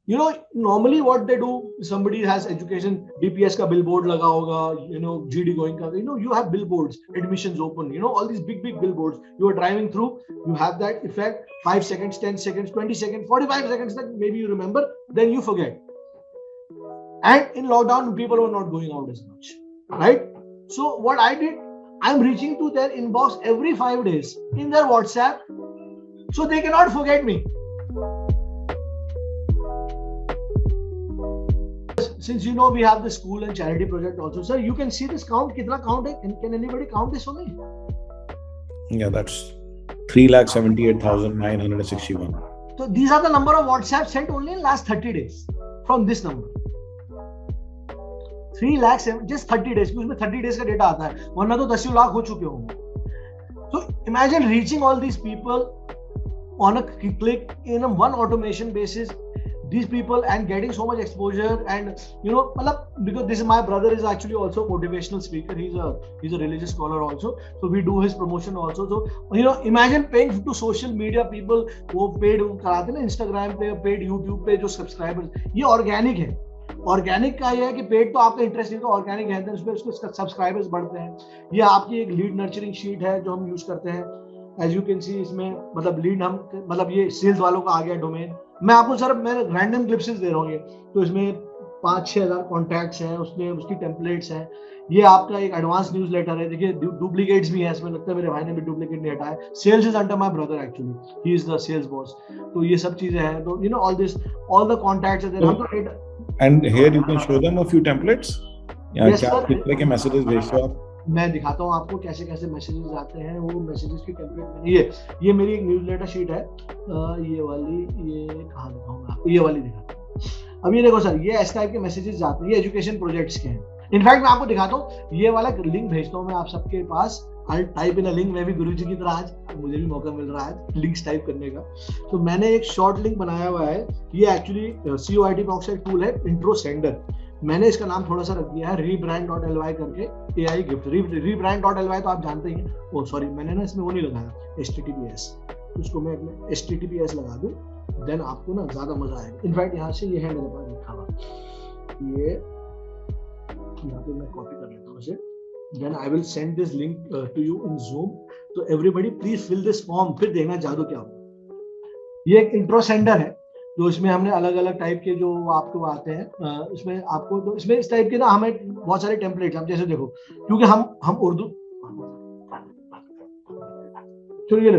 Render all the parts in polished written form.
Normally what they do, somebody has education, DPS ka billboard laga hoga, GD going ka, you have billboards, admissions open, all these big billboards. You are driving through, you have that effect, 5 seconds, 10 seconds, 20 seconds, 45 seconds, that maybe you remember, then you forget. And in lockdown, people were not going out as much, right? So what I did, I'm reaching to their inbox every 5 days in their WhatsApp, so they cannot forget me. Since we have the school and charity project also, sir, you can see this count. Kitna count hai? Can anybody count this for me? Yeah, that's 3,78,961. So these are the number of WhatsApp sent only in last 30 days from this number. 3 lakhs just 30 days. उसमें 30 days का data आता है, वरना तो 10 लाख हो चुके होंगे. So imagine reaching all these people on a click in a one automation basis. These people and getting so much exposure, and because this is my brother is actually also a motivational speaker. He's a religious scholar also, so we do his promotion also. So imagine paying to social media people, वो paid कराते ना Instagram पे, paid YouTube पे जो subscribers, ये organic है. Organic का ये है कि पेड तो आपका इंटरेस्ट नहीं, तो ऑर्गेनिक है, उसमें उसके सब्सक्राइबर्स बढ़ते हैं. ये आपकी एक लीड नर्चरिंग शीट है जो हम यूज करते हैं. एज यू कैन सी इसमें लीड हम ये सेल्स वालों का आ गया डोमेन. मैं आपको सर मैं रैंडम क्लिप्सेस दे रहा हूँ. ये तो इसमें 5-6 हज़ार कॉन्टैक्ट्स हैं, उसमें उसकी टेम्पलेट्स हैं. ये आपका एक एडवांस न्यूज लेटर है. देखिए डुप्लीकेट्स भी हैं इसमें, लगता है मेरे भाई ने भी डुप्लीकेट नहीं हटाया. Sales is under my brother, actually he is the sales boss. तो ये सब चीजें हैं. तो ऑल द कॉन्टैक्ट्स हैं. And here you can show them a few templates. Yes, क्या किस तरह के मैसेजेस भेजते हो आप? मैं दिखाता हूँ आपको कैसे मैसेजेस आते हैं. वो मैसेजेस की टेम्पलेट में ये मेरी एक न्यूज़लेटर शीट है. ये वाली, ये कहाँ दिखाऊंगा आपको, ये वाली दिखाता हूँ. अब ये देखो सर, ये इस टाइप के मैसेजेस जाते हैं. ये एजुकेशन प्रोजेक्ट्स के हैं. इनफैक्ट मैं आपको दिखाता हूँ, ये वाला लिंक भेजता हूँ मैं आप सबके पास. I type in a link. मैं भी गुरुजी की तरह आज मुझे भी मौका मिल रहा है लिंक्स टाइप करने का. तो मैंने एक शॉर्ट लिंक बनाया हुआ है. ये एक्चुअली COIT बॉक्स का एक टूल है, इंट्रो सेंडर. मैंने इसका नाम थोड़ा सा रख दिया है rebrand.ly करके, AI गिफ्ट. rebrand.ly तो आप जानते ही हैं. ओ सॉरी, मैंने ना इसमें वो नहीं लगाया HTTPS. उसको मैं HTTPS लगा दूं, देन आपको ना ज्यादा मजा आएगा. इनफैक्ट यहाँ से ये है मेरे पास लिखा हुआ, ये यहाँ पे मैं कॉपी कर लेता हूँ इसे. Then I will send this link to you in Zoom. So everybody please fill this form. फिर देखना जादू क्या होगा. ये एक इंट्रो सेंडर है, तो इसमें हमने अलग अलग टाइप के जो आपको आते हैं, इसमें आपको तो इसमें इस टाइप के ना हमें बहुत सारे टेम्पलेट. हम जैसे देखो, क्योंकि हम उर्दू, चलिए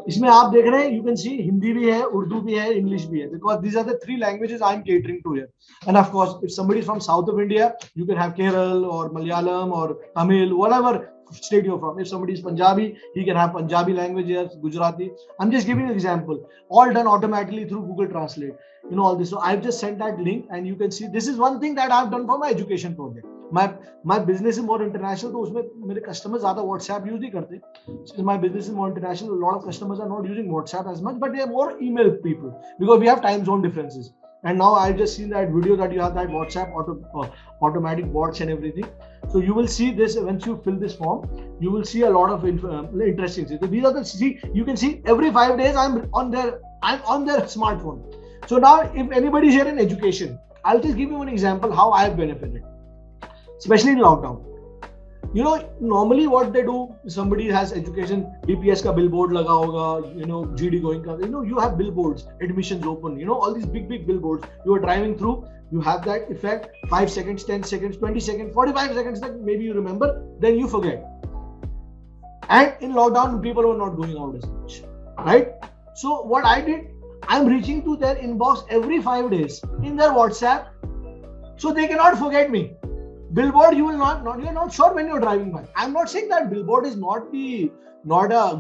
इसमें आप देख रहे हैं, यू कैन सी हिंदी भी है, उर्दू भी है, इंग्लिश भी है. Because these are the 3 languages I am catering to here. And of course if somebody is from south of India, you can have Kerala or Malayalam or Tamil, whatever state you're from. If somebody is Punjabi, he can have Punjabi language here, Gujarati. I'm just giving an example. All done automatically through Google Translate. All this. So I've just sent that link, and you can see this is one thing that I've done for my education project. My business is more international, तो उसमें मेरे customers ज़्यादा WhatsApp use नहीं करते. Since my business is more international, a lot of customers are not using WhatsApp as much, but they are more email people because we have time zone differences. And now I've just seen that video that you have that WhatsApp automatic bots and everything. So you will see this once you fill this form. You will see a lot of interesting things. So these are you can see every 5 days I'm on their smartphone. So now if anybody is here in education, I'll just give you one example how I have benefited, especially in lockdown. Normally what they do, somebody has education, DPS का billboard लगा होगा, GD going का, you have billboards, admissions open, all these big billboards. You are driving through, you have that effect, 5 seconds, 10 seconds, 20 seconds, 45 seconds, that maybe you remember, then you forget. And in lockdown, people were not going out as much, right? So what I did, I'm reaching to their inbox every 5 days in their WhatsApp, so they cannot forget me. Billboard, you're not sure when you're driving by. I'm not saying that billboard is not a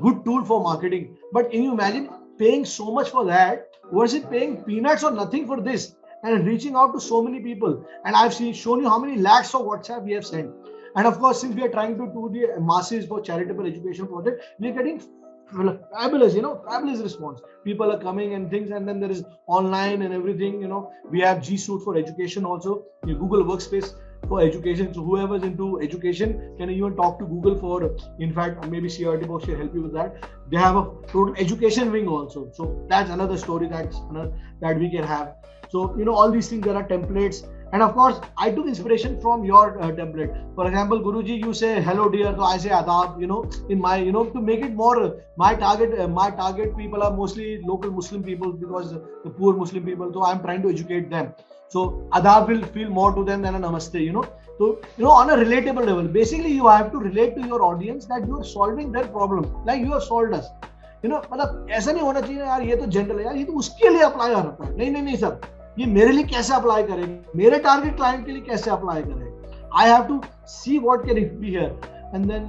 good tool for marketing, but can you imagine paying so much for that versus paying peanuts or nothing for this and reaching out to so many people? And I've shown you how many lakhs of WhatsApp we have sent. And of course, since we are trying to do the masses for charitable education project, we are getting fabulous response. People are coming and things, and then there is online and everything. We have G Suite for education also, Google Workspace. for education. So whoever's into education can even talk to Google for, in fact, maybe CRT box can help you with that. They have a total education wing also. So that's another story that we can have. So, all these things, there are templates. And of course, I took inspiration from your template. For example, Guruji, you say hello dear, so I say adab. In my, to make it more, my target people are mostly local Muslim people, because the poor Muslim people. So I'm trying to educate them. So adab will feel more to them than a namaste. So on a relatable level, basically you have to relate to your audience that you are solving their problem, like you have solved us. मतलब ऐसा नहीं होना चाहिए यार ये तो general है यार, ये तो उसके लिए अप्लाई होता है. नहीं सर, ये मेरे लिए कैसे अप्लाई करें, मेरे टारगेट क्लाइंट के लिए कैसे अप्लाई करें. I have to see what can it be here, and then